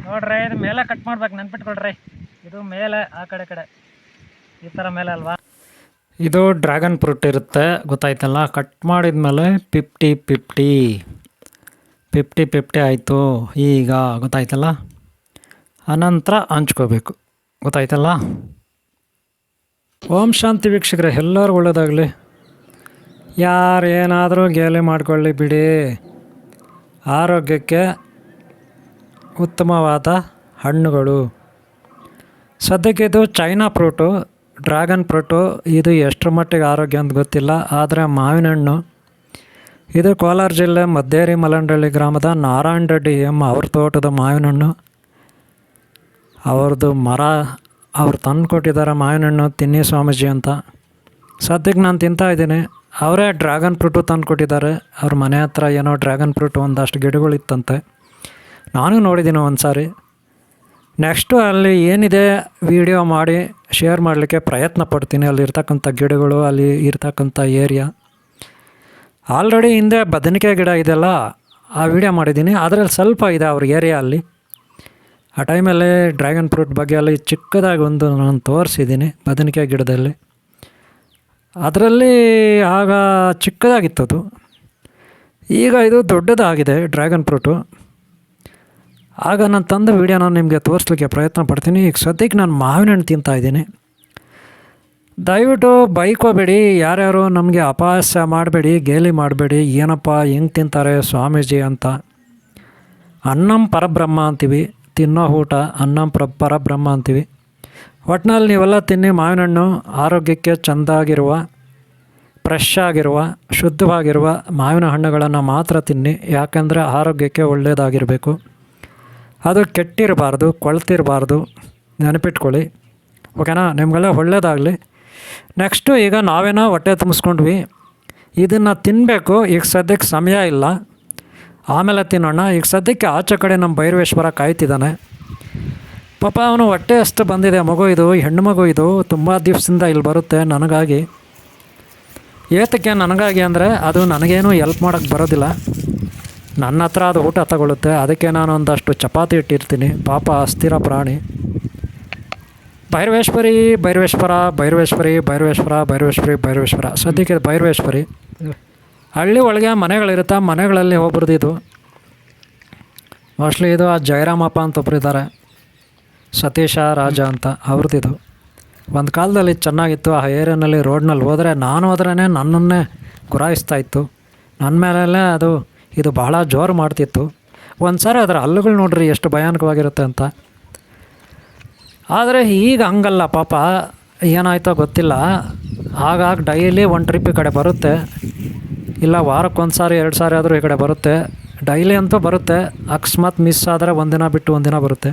ನೋಡ್ರಿ ಇದು ಮೇಲೆ ಕಟ್ ಮಾಡ್ಬೇಕು, ನೆನ್ಪಿಟ್ಕೊಳ್ರಿ. ಇದು ಮೇಲೆ ಆ ಕಡೆ ಈ ಥರ ಮೇಲೆ ಅಲ್ವಾ. ಇದು ಡ್ರ್ಯಾಗನ್ ಫ್ರೂಟ್ ಇರುತ್ತೆ, ಗೊತ್ತಾಯ್ತಲ್ಲ. ಕಟ್ ಮಾಡಿದ್ಮೇಲೆ 50-50 ಆಯಿತು ಈಗ, ಗೊತ್ತಾಯ್ತಲ್ಲ. ಅನಂತರ ಹಂಚ್ಕೋಬೇಕು, ಗೊತ್ತಾಯ್ತಲ್ಲ. ಓಂ ಶಾಂತಿ ವೀಕ್ಷಕರೇ, ಎಲ್ಲರೂ ಒಳ್ಳೆಯದಾಗಲಿ. ಯಾರು ಏನಾದರೂ ಗೇಲಿ ಮಾಡ್ಕೊಳ್ಳಿ ಬಿಡಿ, ಆರೋಗ್ಯಕ್ಕೆ ಉತ್ತಮವಾದ ಹಣ್ಣುಗಳು. ಸದ್ಯಕ್ಕೆ ಇದು ಚೈನಾ ಫ್ರೂಟು, ಡ್ರ್ಯಾಗನ್ ಫ್ರೂಟು. ಇದು ಎಷ್ಟರ ಮಟ್ಟಿಗೆ ಆರೋಗ್ಯ ಅಂತ ಗೊತ್ತಿಲ್ಲ, ಆದರೆ ಮಾವಿನ ಹಣ್ಣು ಇದು ಕೋಲಾರ ಜಿಲ್ಲೆ ಮದ್ದೇರಿ ಮಲ್ಲಂಡಳ್ಳಿ ಗ್ರಾಮದ ನಾರಾಯಣ ರೆಡ್ಡಿ ಅವ್ರ ತೋಟದ ಮಾವಿನ ಹಣ್ಣು. ಅವ್ರದ್ದು ಮರ ಅವ್ರು ತಂದು ಕೊಟ್ಟಿದ್ದಾರೆ ಮಾವಿನ ಹಣ್ಣು, ತಿನ್ನಿ ಸ್ವಾಮೀಜಿ ಅಂತ. ಸದ್ಯಕ್ಕೆ ನಾನು ತಿಂತಾಯಿದ್ದೀನಿ. ಅವರೇ ಡ್ರ್ಯಾಗನ್ ಫ್ರೂಟು ತಂದು ಕೊಟ್ಟಿದ್ದಾರೆ. ಅವ್ರ ಮನೆ ಹತ್ರ ಏನೋ ಡ್ರ್ಯಾಗನ್ ಫ್ರೂಟು ಒಂದಷ್ಟು ಗಿಡಗಳಿತ್ತಂತೆ, ನಾನು ನೋಡಿದ್ದೀನಿ ಒಂದು ಸಾರಿ. ನೆಕ್ಸ್ಟು ಅಲ್ಲಿ ಏನಿದೆ ವಿಡಿಯೋ ಮಾಡಿ ಶೇರ್ ಮಾಡಲಿಕ್ಕೆ ಪ್ರಯತ್ನ ಪಡ್ತೀನಿ. ಅಲ್ಲಿರ್ತಕ್ಕಂಥ ಗಿಡಗಳು, ಅಲ್ಲಿ ಇರ್ತಕ್ಕಂಥ ಏರಿಯಾ. ಆಲ್ರೆಡಿ ಹಿಂದೆ ಬದನೆಕಾಯಿ ಗಿಡ ಇದೆಲ್ಲ, ಆ ವಿಡಿಯೋ ಮಾಡಿದ್ದೀನಿ. ಅದರಲ್ಲಿ ಸ್ವಲ್ಪ ಇದೆ ಅವ್ರ ಏರಿಯಾ ಅಲ್ಲಿ. ಆ ಟೈಮಲ್ಲಿ ಡ್ರ್ಯಾಗನ್ ಫ್ರೂಟ್ ಬಗ್ಗೆ ಅಲ್ಲಿ ಚಿಕ್ಕದಾಗಿ ಒಂದು ನಾನು ತೋರಿಸಿದ್ದೀನಿ ಬದನೆಕಾಯಿ ಗಿಡದಲ್ಲಿ. ಅದರಲ್ಲಿ ಆಗ ಚಿಕ್ಕದಾಗಿತ್ತದು, ಈಗ ಇದು ದೊಡ್ಡದಾಗಿದೆ ಡ್ರ್ಯಾಗನ್ ಫ್ರೂಟು. ಆಗ ನಾನು ತಂದ ವೀಡಿಯೋ ನಾನು ನಿಮಗೆ ತೋರಿಸ್ಲಿಕ್ಕೆ ಪ್ರಯತ್ನ ಪಡ್ತೀನಿ. ಈಗ ಸದ್ಯಕ್ಕೆ ನಾನು ಮಾವಿನ ಹಣ್ಣು ತಿಂತಾಯಿದ್ದೀನಿ. ದಯವಿಟ್ಟು ಬೈಕೋಬೇಡಿ, ಯಾರ್ಯಾರು ನಮಗೆ ಅಪಹಾಸ್ಯ ಮಾಡಬೇಡಿ, ಗೇಲಿ ಮಾಡಬೇಡಿ. ಏನಪ್ಪ ಹೆಂಗೆ ತಿಂತಾರೆ ಸ್ವಾಮೀಜಿ ಅಂತ. ಅನ್ನಂ ಪರಬ್ರಹ್ಮ ಅಂತೀವಿ, ತಿನ್ನೋ ಊಟ ಅನ್ನಂ ಪರಬ್ರಹ್ಮ ಅಂತೀವಿ. ಒಟ್ಟಿನಲ್ಲಿ ನೀವೆಲ್ಲ ತಿನ್ನಿ ಮಾವಿನ ಹಣ್ಣು. ಆರೋಗ್ಯಕ್ಕೆ ಚೆಂದಾಗಿರುವ, ಫ್ರೆಶ್ ಆಗಿರುವ, ಶುದ್ಧವಾಗಿರುವ ಮಾವಿನ ಹಣ್ಣುಗಳನ್ನು ಮಾತ್ರ ತಿನ್ನಿ. ಯಾಕೆಂದರೆ ಆರೋಗ್ಯಕ್ಕೆ ಒಳ್ಳೆಯದಾಗಿರಬೇಕು, ಅದು ಕೆಟ್ಟಿರಬಾರ್ದು, ಕೊಳ್ತಿರಬಾರ್ದು, ನೆನಪಿಟ್ಕೊಳ್ಳಿ. ಓಕೆನಾ? ನಿಮಗೆಲ್ಲ ಒಳ್ಳೆಯದಾಗಲಿ. ನೆಕ್ಸ್ಟು ಈಗ ನಾವೇನೋ ಹೊಟ್ಟೆ ತುಂಬಿಸ್ಕೊಂಡ್ವಿ, ಇದನ್ನು ತಿನ್ನಬೇಕು. ಈಗ ಸದ್ಯಕ್ಕೆ ಸಮಯ ಇಲ್ಲ, ಆಮೇಲೆ ತಿನ್ನೋಣ. ಈಗ ಸದ್ಯಕ್ಕೆ ಆಚೆ ಕಡೆ ನಮ್ಮ ಭೈರವೇಶ್ವರ ಕಾಯ್ತಿದ್ದಾನೆ. ಪಾಪ ಅವನು ಹೊಟ್ಟೆ ಅಷ್ಟು ಬಂದಿದೆ. ಮಗು ಇದು, ಹೆಣ್ಣು ಮಗು ಇದು, ತುಂಬ ದಿವಸದಿಂದ ಇಲ್ಲಿ ಬರುತ್ತೆ ನನಗಾಗಿ. ಏತಕ್ಕೆ ನನಗಾಗಿ ಅಂದರೆ ಅದು ನನಗೇನು ಹೆಲ್ಪ್ ಮಾಡೋಕ್ಕೆ ಬರೋದಿಲ್ಲ, ನನ್ನ ಹತ್ರ ಅದು ಊಟ ತಗೊಳ್ಳುತ್ತೆ. ಅದಕ್ಕೆ ನಾನು ಒಂದಷ್ಟು ಚಪಾತಿ ಇಟ್ಟಿರ್ತೀನಿ. ಪಾಪ ಅಸ್ಥಿರ ಪ್ರಾಣಿ. ಭೈರವೇಶ್ವರಿ ಭೈರವೇಶ್ವರ ಭೈರವೇಶ್ವರಿ ಭೈರವೇಶ್ವರ ಭೈರವೇಶ್ವರಿ ಭೈರವೇಶ್ವರ. ಸದ್ಯಕ್ಕೆ ಭೈರವೇಶ್ವರಿ. ಹಳ್ಳಿ ಒಳಗೆ ಮನೆಗಳಿರುತ್ತೆ, ಮನೆಗಳಲ್ಲಿ ಒಬ್ರದ್ದು ಇದು. ಮೋಸ್ಟ್ಲಿ ಇದು ಆ ಜಯರಾಮಪ್ಪ ಅಂತ ಒಬ್ರು ಇದ್ದಾರೆ, ಸತೀಶ ರಾಜ ಅಂತ, ಅವ್ರದ್ದಿದು. ಒಂದು ಕಾಲದಲ್ಲಿ ಚೆನ್ನಾಗಿತ್ತು. ಆ ಏರಿಯಾನಲ್ಲಿ ರೋಡ್ನಲ್ಲಿ ಹೋದರೆ, ನಾನು ಹೋದ್ರೇ ನನ್ನನ್ನೇ ಗುರಾಯಿಸ್ತಾಯಿತ್ತು. ನನ್ನ ಮೇಲೆಲ್ಲ ಅದು ಇದು ಬಹಳ ಜೋರು ಮಾಡ್ತಿತ್ತು. ಒಂದು ಸಾರಿ ಅದರ ಹಲ್ಲುಗಳು ನೋಡ್ರಿ ಎಷ್ಟು ಭಯಾನಕವಾಗಿರುತ್ತೆ ಅಂತ. ಆದರೆ ಈಗ ಹಂಗಲ್ಲ, ಪಾಪ ಏನಾಯ್ತೋ ಗೊತ್ತಿಲ್ಲ. ಆಗಾಗ ಡೈಲಿ ಒಂದು ಟ್ರಿಪ್ ಈ ಕಡೆ ಬರುತ್ತೆ, ಇಲ್ಲ ವಾರಕ್ಕೊಂದು ಸಾರಿ 2 ಸಾರಿ ಆದರೂ ಈ ಕಡೆ ಬರುತ್ತೆ. ಡೈಲಿ ಅಂತೂ ಬರುತ್ತೆ, ಅಕಸ್ಮಾತ್ ಮಿಸ್ ಆದರೆ ಒಂದಿನ ಬಿಟ್ಟು ಒಂದಿನ ಬರುತ್ತೆ.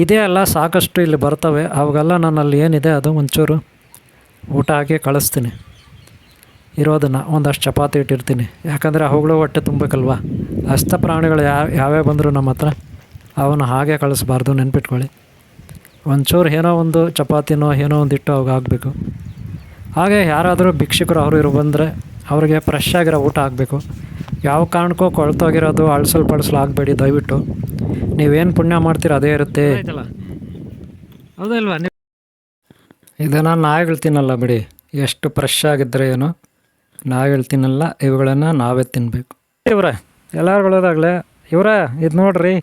ಇದೇ ಅಲ್ಲ, ಸಾಕಷ್ಟು ಇಲ್ಲಿ ಬರ್ತವೆ. ಅವಾಗೆಲ್ಲ ನನ್ನಲ್ಲಿ ಏನಿದೆ ಅದು ಒಂಚೂರು ಊಟ ಹಾಕಿ ಕಳಿಸ್ತೀನಿ. ಇರೋದನ್ನು ಒಂದಷ್ಟು ಚಪಾತಿ ಇಟ್ಟಿರ್ತೀನಿ, ಯಾಕಂದರೆ ಅವುಗಳು ಹೊಟ್ಟೆ ತುಂಬಬೇಕಲ್ವ. ಹಸ್ತ ಪ್ರಾಣಿಗಳು ಯಾವೇ ಬಂದರೂ ನಮ್ಮ ಹತ್ರ ಅವನು ಹಾಗೆ ಕಳಿಸ್ಬಾರ್ದು, ನೆನ್ಪಿಟ್ಕೊಳ್ಳಿ. ಒಂಚೂರು ಏನೋ ಒಂದು ಚಪಾತಿನೋ ಏನೋ ಒಂದು ಇಟ್ಟು ಅವಾಗ ಆಗಬೇಕು. ಹಾಗೆ ಯಾರಾದರೂ ಭಿಕ್ಷುಕರು ಅವರು ಬಂದರೆ ಅವ್ರಿಗೆ ಫ್ರೆಶ್ ಆಗಿರೋ ಊಟ ಆಗಬೇಕು. ಯಾವ ಕಾರಣಕ್ಕೂ ಕೊಳ್ತೋಗಿರೋದು ಅಳ್ಸಲು ಆಗಬೇಡಿ ದಯವಿಟ್ಟು. ನೀವೇನು ಪುಣ್ಯ ಮಾಡ್ತೀರ ಅದೇ ಇರುತ್ತೆ, ಹೌದಲ್ವಾ? ಇದನ್ನು ನಾಯಿಗಳು ತಿನ್ನಲ್ಲ ಬಿಡಿ, ಎಷ್ಟು ಫ್ರೆಶ್ ಆಗಿದ್ದರೆ ಏನು. ನಾಯಿಗಳು ತಿನ್ನಲ್ಲ, ಇವುಗಳನ್ನು ನಾವೇ ತಿನ್ನಬೇಕು. ಇವರೇ ಎಲ್ಲರೂ ಒಳ್ಳೆಯದಾಗಲಿ. ಇವರೇ ಇದು ನೋಡ್ರಿ,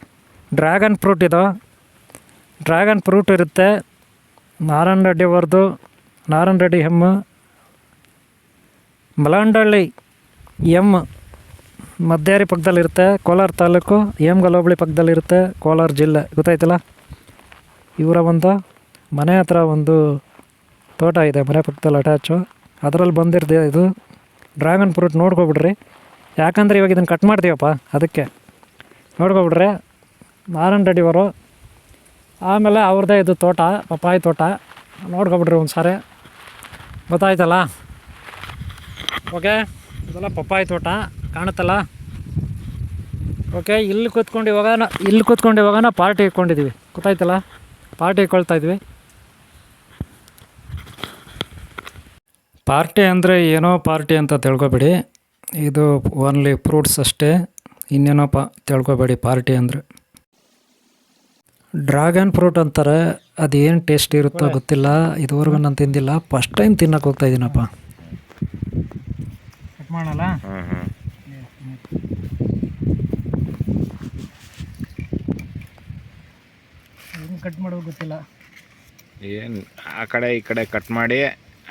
ಡ್ರ್ಯಾಗನ್ ಫ್ರೂಟ್ ಇದು. ಡ್ರ್ಯಾಗನ್ ಫ್ರೂಟ್ ಇರುತ್ತೆ, ನಾರಾಯಣ ರೆಡ್ಡಿ ಅವ್ರದ್ದು. ನಾರಾಯಣ ರೆಡ್ಡಿ ಮಲ್ಲಂಡಳ್ಳಿ ಮದ್ದೇರಿ ಪಕ್ಕದಲ್ಲಿರುತ್ತೆ, ಕೋಲಾರ ತಾಲೂಕು, ಗಲೋಬಳಿ ಪಕ್ಕದಲ್ಲಿರುತ್ತೆ, ಕೋಲಾರ ಜಿಲ್ಲೆ, ಗೊತ್ತಾಯ್ತಲ್ಲ. ಇವರ ಒಂದು ಮನೆ ಹತ್ರ ಒಂದು ತೋಟ ಇದೆ, ಮನೆ ಪಕ್ಕದಲ್ಲಿ ಅಟ್ಯಾಚು. ಅದರಲ್ಲಿ ಬಂದಿರ್ದೆ ಇದು ಡ್ರ್ಯಾಗನ್ ಫ್ರೂಟ್. ನೋಡ್ಕೊಬಿಡ್ರಿ, ಯಾಕಂದರೆ ಇವಾಗ ಇದನ್ನು ಕಟ್ ಮಾಡ್ತೀವಪ್ಪ, ಅದಕ್ಕೆ ನೋಡ್ಕೊಬಿಡ್ರಿ. ನಾರಾಯಣ ರೆಡ್ಡಿ ಅವರು. ಆಮೇಲೆ ಅವ್ರದ್ದೇ ಇದು ತೋಟ, ಪಪ್ಪಾಯಿ ತೋಟ. ನೋಡ್ಕೊಬಿಡ್ರಿ ಒಂದು ಸಾರಿ, ಗೊತ್ತಾಯ್ತಲ್ಲ. ಓಕೆ, ಇದೆಲ್ಲ ಪಪ್ಪಾಯಿ ತೋಟ ಕಾಣುತ್ತಲ್ಲ. ಓಕೆ, ಇಲ್ಲಿ ಕೂತ್ಕೊಂಡು ಇವಾಗ ಪಾರ್ಟಿ ಇಟ್ಕೊಂಡಿದ್ದೀವಿ, ಗೊತ್ತಾಯ್ತಲ್ಲ. ಪಾರ್ಟಿ ಇಟ್ಕೊಳ್ತಾಯಿದ್ವಿ. ಪಾರ್ಟಿ ಅಂದರೆ ಏನೋ ಪಾರ್ಟಿ ಅಂತ ತಿಳ್ಕೊಬೇಡಿ, ಇದು ಓನ್ಲಿ ಫ್ರೂಟ್ಸ್ ಅಷ್ಟೇ, ಇನ್ನೇನೋ ತಿಳ್ಕೊಬೇಡಿ ಪಾರ್ಟಿ ಅಂದರೆ. ಡ್ರ್ಯಾಗನ್ ಫ್ರೂಟ್ ಅಂತಾರೆ, ಅದೇನು ಟೇಸ್ಟ್ ಇರುತ್ತೋ ಗೊತ್ತಿಲ್ಲ, ಇದುವರೆಗೂ ನಾನು ತಿಂದಿಲ್ಲ, ಫಸ್ಟ್ ಟೈಮ್ ತಿನ್ನಕ್ಕೆ ಹೋಗ್ತಾ ಇದ್ದೀನಪ್ಪ. ಕಟ್ ಮಾಡಲ್ಲ. ಹೆಂಗೆ ಕಟ್ ಮಾಡೋದು ಗೊತ್ತಿಲ್ಲ. ಏನು ಆ ಕಡೆ ಈ ಕಡೆ ಕಟ್ ಮಾಡಿ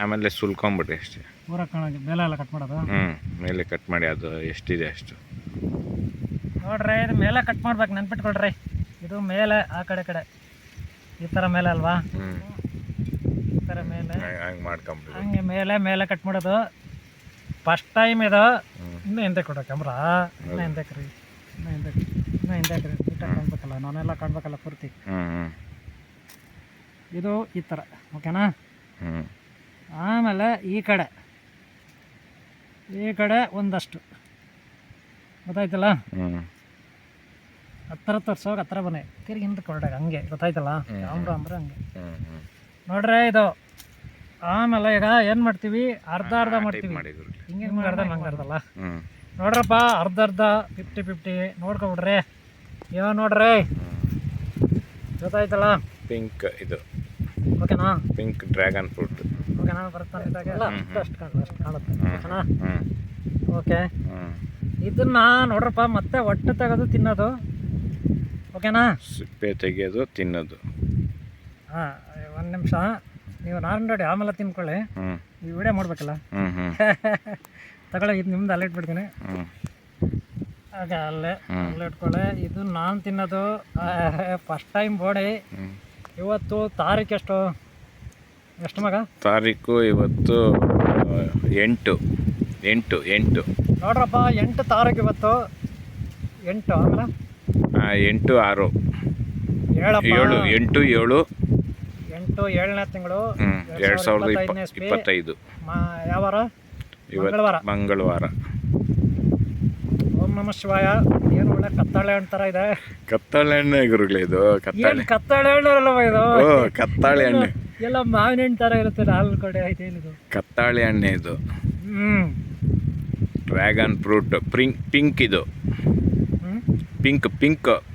ಆಮೇಲೆ ಸುಲ್ಕೊಂಬಿಡ್ರಿ ಅಷ್ಟೇ. ಪೂರ ಕಾಣೋದು ಮೇಲೆ ಎಲ್ಲ ಕಟ್ ಮಾಡೋದು. ಮೇಲೆ ಕಟ್ ಮಾಡಿ ಅದು ಎಷ್ಟಿದೆ ಅಷ್ಟು ನೋಡ್ರಿ. ಇದು ಮೇಲೆ ಕಟ್ ಮಾಡ್ಬೇಕು, ನೆನ್ಪಿಟ್ಕೊಳ್ರಿ. ಇದು ಮೇಲೆ ಆ ಕಡೆ ಈ ಥರ ಮೇಲೆ ಅಲ್ವಾ, ಈ ಥರ ಮೇಲೆ ಹಂಗೆ ಮಾಡ್ಕೊಂಬಿಡ್ರಿ. ಹಂಗೆ ಮೇಲೆ ಕಟ್ ಮಾಡೋದು ಫಸ್ಟ್ ಟೈಮ್ ಇದು. ಇನ್ನೂ ಹಿಂದೆ ಕೊಡೋ ಕ್ಯಾಮ್ರಾ, ಇನ್ನೂ ಹಿಂದಕ್ರಿ, ಇನ್ನೂ ಹಿಂದಕ್ರಿ. ನೀಟಾಗಿ ಕಾಣ್ಬೇಕಲ್ಲ, ನಾನೆಲ್ಲ ಕಾಣ್ಬೇಕಲ್ಲ ಪೂರ್ತಿ. ಇದು ಈ ಥರ, ಓಕೆನಾ. ಆಮೇಲೆ ಈ ಕಡೆ ಒಂದಷ್ಟು ಗೊತ್ತಾಯ್ತಲ್ಲ. ಹತ್ತಿರ ತೋರ್ಸೋಗ ಹತ್ತಿರ ಬನ್ನಿ, ತಿರ್ಗಿ ಹಿಂದೆ ಕೊರಡಾಗ ಹಂಗೆ, ಗೊತ್ತಾಯ್ತಲ್ಲ. ಕ್ಯಾಮ್ರಾ ಅಂದ್ರೆ ಹಂಗೆ ನೋಡ್ರಿ ಇದು. ಆಮೇಲೆ ಈಗ ಏನು ಮಾಡ್ತೀವಿ, ಅರ್ಧ ಮಾಡ್ತೀವಿ. ಹಿಂಗೆ ಅರ್ಧ ನಂಗೆ ಅರ್ಧಲ್ಲ ನೋಡ್ರಪ್ಪ, ಅರ್ಧ 50-50 ನೋಡ್ಕೊಬಿಡ್ರಿ. ಇವಾಗ ನೋಡ್ರಿ, ಗೊತ್ತಾಯ್ತಲ್ಲ. ಪಿಂಕ್ ಇದು, ಓಕೆನಾ. ಪಿಂಕ್ ಡ್ರ್ಯಾಗನ್ ಫ್ರೂಟ್, ಓಕೆನಾ. ಬರ್ತಾನೆ ಅಷ್ಟು ಕಾಣುತ್ತೆ, ಓಕೆನಾ. ಓಕೆ, ಇದನ್ನ ನೋಡ್ರಪ್ಪ ಮತ್ತೆ ಒಟ್ಟು ತೆಗೆದು ತಿನ್ನೋದು, ಓಕೆನಾ. ಸಿಪ್ಪೆ ತೆಗೆಯೋದು, ತಿನ್ನೋದು. ಹಾಂ, ಒಂದು ನಿಮಿಷ ನೀವು ನಾನ್ ಆಮೇಲೆ ತಿನ್ಕೊಳ್ಳಿ. ಈ ವಿಡಿಯೋ ಮಾಡ್ಬೇಕಲ್ಲ. ತಗೊಳ್ಳಿ, ಇದು ನಿಮ್ದು ಅಲ್ಲೇ ಇಟ್ಬಿಡ್ತೀನಿ. ಹಾಗೆ ಅಲ್ಲೇ ಇಟ್ಕೊಳ್ಳಿ. ಇದು ನಾನು ತಿನ್ನೋದು ಫಸ್ಟ್ ಟೈಮ್ ಬೋಡಿ. ಇವತ್ತು ತಾರೀಕು ಎಷ್ಟು ಮಗ? ತಾರೀಕು ಇವತ್ತು 8 ನೋಡ್ರಪ್ಪ, 8 ತಾರೀಕು ಇವತ್ತು. 8 ಆಮೇಲೆ 8/6 ಹೇಳಪ್ಪ. 8/7 7ನೇ ತಿಂಗಳು 2025. ಯಾವ ವಾರ? ಮಂಗಳವಾರ. ಓಂ ನಮಃ ಶಿವಾಯ. ಏನು ಒಳ್ಳೆ ಕತ್ತಾಳೆ ಹಣ್ಣು ಥರ ಇದೆ. ಕತ್ತಾಳೆ ಹಣ್ಣು ಗುರುಗಳೇ ಇದು. ಕತ್ತಾಳೆ ಹಣ್ಣು ಅಲ್ಲವ ಇದು? ಕತ್ತಾಳೆ ಹಣ್ಣು ಎಲ್ಲ ಮಾವಿನ ಹಣ್ಣು ಥರ ಇರುತ್ತೆ. ನಾಲ್ಕು ಕಡೆ ಆಯ್ತು ಏನಿದು? ಕತ್ತಾಳೆ ಹಣ್ಣೆ ಇದು. ಡ್ರ್ಯಾಗನ್ ಫ್ರೂಟ್ ಪಿಂಕ್ ಇದು.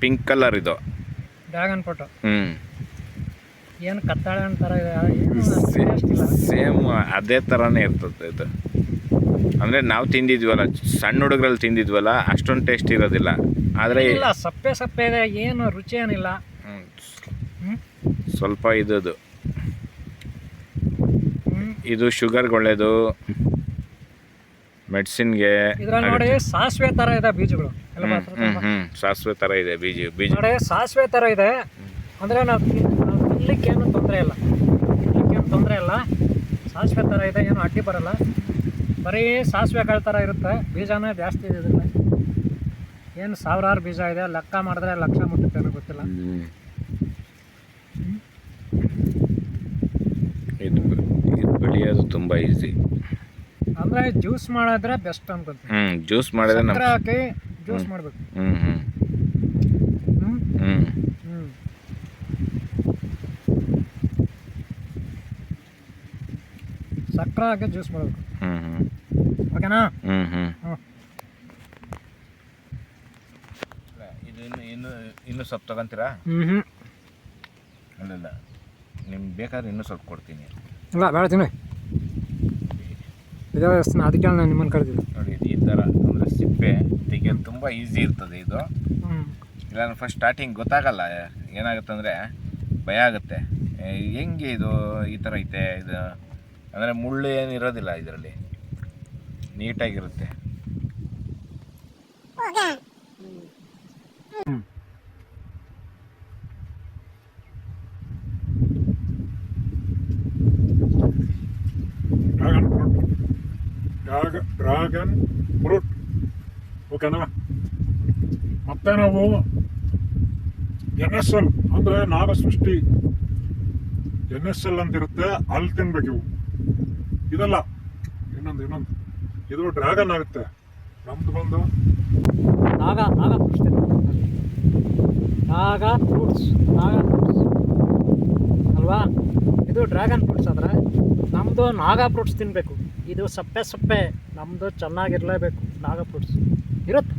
ಪಿಂಕ್ ಕಲರ್ ಇದು ಡ್ರ್ಯಾಗನ್ ಫ್ರೂಟ್. ಏನು ಕತ್ತಾಳೆ ಹಣ್ಣು ಥರ ಇದೆ. ಸೇಮ್ ಅದೇ ಥರನೇ ಇರ್ತದೆ ಇದು. ಅಂದರೆ ನಾವು ತಿಂದಿದ್ವಲ್ಲ, ಸಣ್ಣ ಹುಡುಗರಲ್ಲಿ ತಿಂದಿದ್ವಲ್ಲ, ಅಷ್ಟೊಂದು ಟೇಸ್ಟ್ ಇರೋದಿಲ್ಲ. ಆದರೆ ಇಲ್ಲ, ಸಪ್ಪೆ ಇದೆ, ಏನು ರುಚಿ ಏನಿಲ್ಲ. ಸ್ವಲ್ಪ ಇದು ಶುಗರ್ಗೆ ಒಳ್ಳೇದು, ಮೆಡಿಸಿನ್ಗೆ. ಇದ್ರಲ್ಲಿ ನೋಡಿ ಸಾಸಿವೆ ಥರ ಇದೆ ಬೀಜಗಳು. ಸಾಸಿವೆ ಥರ ಇದೆ ಬೀಜ ನೋಡಿ, ಸಾಸಿವೆ ಥರ ಇದೆ. ಅಂದರೆ ನಾವು ತಿನ್ನಲಿಕ್ಕೇನು ತೊಂದರೆ ಇಲ್ಲ. ಸಾಸಿವೆ ಥರ ಇದೆ, ಏನು ಅಡ್ಡಿ ಬರಲ್ಲ. ಬರೀ ಸಾಸಿವೆ ಕಾಳು ಥರ ಇರುತ್ತೆ. ಬೀಜನೇ ಜಾಸ್ತಿ ಇದೆ ಇದರಲ್ಲಿ. ಏನು ಸಾವಿರಾರು ಬೀಜ ಇದೆ, ಲೆಕ್ಕ ಮಾಡಿದ್ರೆ ಲಕ್ಷ ಮುಟ್ಟುತ್ತೇನೋ ಗೊತ್ತಿಲ್ಲ. ಇದು ಬೆಳೆಯೋದು ತುಂಬ ಈಸಿ. ಅಂದರೆ ಜ್ಯೂಸ್ ಮಾಡಿದ್ರೆ ಬೆಸ್ಟ್ ಅನ್ಕೊತೀನಿ. ಜ್ಯೂಸ್ ಮಾಡಿದ್ರೆ ಸಕ್ಕರೆ ಹಾಕಿ ಜ್ಯೂಸ್ ಮಾಡಬೇಕು. ಸಕ್ಕರೆ ಹಾಕಿ ಜ್ಯೂಸ್ ಮಾಡಬೇಕು, ಓಕೆನಾ. ಇದು ಇನ್ನೂ ಸ್ವಲ್ಪ ತಗೊಂತೀರಾ? ಅಲ್ಲ, ನಿಮ್ಗೆ ಬೇಕಾದ್ರೆ ಇನ್ನೂ ಸ್ವಲ್ಪ ಕೊಡ್ತೀನಿ. ಇಲ್ಲ ಬೇಡ, ತಿನ್ನಿ. ಅದಕ್ಕೆ ನಾನು ನಿಮ್ಮನ್ನು ಕರೆದಿದ್ದೆ. ನೋಡಿ, ಇದು ಈ ಥರ ಅಂದರೆ ಸಿಪ್ಪೆ ತೆಗೆಯೋದು ತುಂಬ ಈಸಿ ಇರ್ತದೆ ಇದು. ಇಲ್ಲ ಫಸ್ಟ್ ಸ್ಟಾರ್ಟಿಂಗ್ ಗೊತ್ತಾಗಲ್ಲ, ಏನಾಗುತ್ತೆ ಅಂದರೆ ಭಯ ಆಗುತ್ತೆ. ಹೆಂಗೆ ಇದು ಈ ಥರ ಐತೆ ಇದು ಅಂದರೆ ಮುಳ್ಳು ಏನಿರೋದಿಲ್ಲ ಇದರಲ್ಲಿ, ನೀಟಾಗಿರುತ್ತೆ. ಡ್ರ್ಯಾಗನ್ ಫ್ರೂಟ್, ಓಕೆನಾ. ಮತ್ತೆ ನಾವು NSL ಅಂದರೆ ನಾಗ ಸೃಷ್ಟಿ NSL ಅಂತಿರುತ್ತೆ, ಅಲ್ಲಿ ತಿನ್ಬೇಕು ಇವು. ಇದಲ್ಲ, ಇನ್ನೊಂದು ಇದು ಡ್ರ್ಯಾಗನ್ ಆಗುತ್ತೆ. ನಮ್ದು ಬಂದು ನಾಗ ಫ್ರೂಟ್ಸ್ ಅಲ್ವಾ. ಇದು ಡ್ರ್ಯಾಗನ್ ಫ್ರೂಟ್ಸ್ ಆದರೆ ನಮ್ಮದು ನಾಗಾ ಫ್ರೂಟ್ಸ್ ತಿನ್ನಬೇಕು. ಇದು ಸಪ್ಪೆ ನಮ್ಮದು ಚೆನ್ನಾಗಿರಲೇಬೇಕು. ನಾಗಾ ಫ್ರೂಟ್ಸ್ ಇರುತ್ತೆ.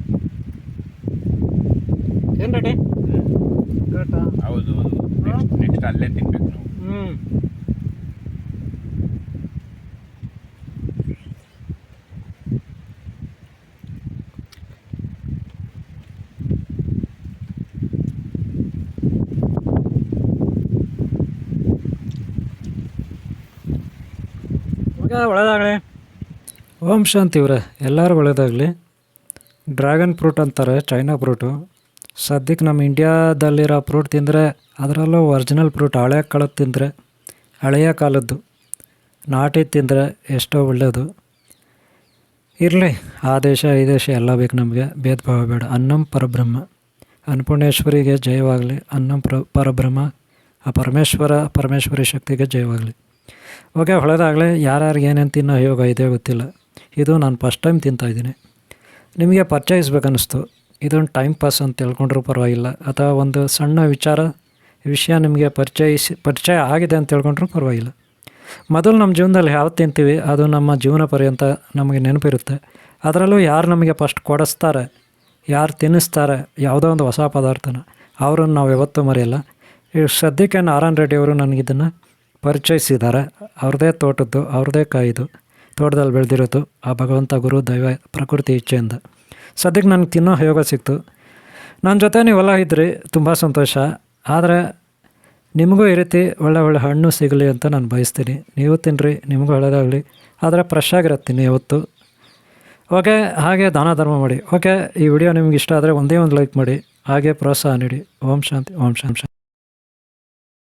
ಏನು ರೇಟಿ? ಘಾಟ. ಹೌದು ಹೌದು. ನೆಕ್ಸ್ಟ್ ಅಲ್ಲೇ ತಿನ್ಬೇಕು ನಾವು. ಹ್ಞೂ ಒಳ್ಳೆದಾಗಲಿ. ಓಂ ಶಾಂತಿ ಇವರೇ, ಎಲ್ಲರೂ ಒಳ್ಳೆಯದಾಗಲಿ. ಡ್ರ್ಯಾಗನ್ ಫ್ರೂಟ್ ಅಂತಾರೆ, ಚೈನಾ ಫ್ರೂಟು. ಸದ್ಯಕ್ಕೆ ನಮ್ಮ ಇಂಡಿಯಾದಲ್ಲಿರೋ ಫ್ರೂಟ್ ತಿಂದರೆ, ಅದರಲ್ಲೂ ಒರಿಜಿನಲ್ ಫ್ರೂಟ್ ಹಳೆಯ ಕಾಲದ್ದು ತಿಂದರೆ, ಹಳೆಯ ಕಾಲದ್ದು ನಾಟಿ ತಿಂದರೆ ಎಷ್ಟೋ ಒಳ್ಳೆಯದು. ಇರಲಿ, ಆ ದೇಶ ಈ ದೇಶ ಎಲ್ಲ ಬೇಕು ನಮಗೆ, ಭೇದ ಭಾವ ಬೇಡ. ಅನ್ನಂ ಪರಬ್ರಹ್ಮ, ಅನ್ನಪೂರ್ಣೇಶ್ವರಿಗೆ ಜಯವಾಗಲಿ. ಅನ್ನಂ ಪರಬ್ರಹ್ಮ, ಆ ಪರಮೇಶ್ವರಿ ಶಕ್ತಿಗೆ ಜಯವಾಗಲಿ. ಓಕೆ, ಒಳ್ಳೆಯದಾಗಲಿ. ಯಾರ್ಯಾರಿಗೆ ಏನೇನು ತಿನ್ನೋ ಯೋಗ ಇದೆ ಗೊತ್ತಿಲ್ಲ. ಇದು ನಾನು ಫಸ್ಟ್ ಟೈಮ್ ತಿಂತಾಯಿದ್ದೀನಿ. ನಿಮಗೆ ಪರಿಚಯಿಸ್ಬೇಕನ್ನಿಸ್ತು. ಇದೊಂದು ಟೈಮ್ ಪಾಸ್ ಅಂತ ತಿಳ್ಕೊಂಡ್ರೂ ಪರವಾಗಿಲ್ಲ, ಅಥವಾ ಒಂದು ಸಣ್ಣ ವಿಷಯ ನಿಮಗೆ ಪರಿಚಯ ಆಗಿದೆ ಅಂತ ತಿಳ್ಕೊಂಡ್ರೂ ಪರವಾಗಿಲ್ಲ. ಮೊದಲು ನಮ್ಮ ಜೀವನದಲ್ಲಿ ಯಾವತ್ತು ತಿಂತೀವಿ ಅದು ನಮ್ಮ ಜೀವನ ಪರ್ಯಂತ ನಮಗೆ ನೆನಪಿರುತ್ತೆ. ಅದರಲ್ಲೂ ಯಾರು ನಮಗೆ ಫಸ್ಟ್ ಕೊಡಿಸ್ತಾರೆ, ಯಾರು ತಿನ್ನಿಸ್ತಾರೆ ಯಾವುದೋ ಒಂದು ಹೊಸ ಪದಾರ್ಥನ, ಅವರನ್ನು ನಾವು ಯಾವತ್ತೂ ಮರೆಯಲ್ಲ. ಈ ಸದ್ಯಕ್ಕೆ ನಾರಾಯಣ ರೆಡ್ಡಿ ಅವರು ನನಗಿದನ್ನು ಪರಿಚಯಿಸಿದ್ದಾರೆ. ಅವ್ರದ್ದೇ ತೋಟದ್ದು, ಅವ್ರದ್ದೇ ಕಾಯಿದು, ತೋಟದಲ್ಲಿ ಬೆಳೆದಿರೋದು, ಆ ಭಗವಂತ ಗುರು ದೈವ ಪ್ರಕೃತಿ ಇಚ್ಛೆಯಿಂದ ಸದ್ಯಕ್ಕೆ ನನಗೆ ತಿನ್ನೋ ಯೋಗ ಸಿಕ್ತು. ನನ್ನ ಜೊತೆ ನೀವೆಲ್ಲ ಇದ್ರಿ, ತುಂಬ ಸಂತೋಷ. ಆದರೆ ನಿಮಗೂ ಈ ರೀತಿ ಒಳ್ಳೆ ಹಣ್ಣು ಸಿಗಲಿ ಅಂತ ನಾನು ಬಯಸ್ತೀನಿ. ನೀವು ತಿನ್ನಿರಿ, ನಿಮಗೂ ಒಳ್ಳೆಯದಾಗಲಿ. ಆದರೆ ಫ್ರೆಶ್ ಆಗಿರತ್ತೀನಿ ಯಾವತ್ತು. ಓಕೆ, ಹಾಗೆ ದಾನ ಧರ್ಮ ಮಾಡಿ. ಓಕೆ, ಈ ವಿಡಿಯೋ ನಿಮ್ಗೆ ಇಷ್ಟ ಆದರೆ ಒಂದೇ ಒಂದು ಲೈಕ್ ಮಾಡಿ, ಹಾಗೆ ಪ್ರೋತ್ಸಾಹ ನೀಡಿ. ಓಂ ಶಾಂತಿ, ಓಂ ಶಾಂತಿ.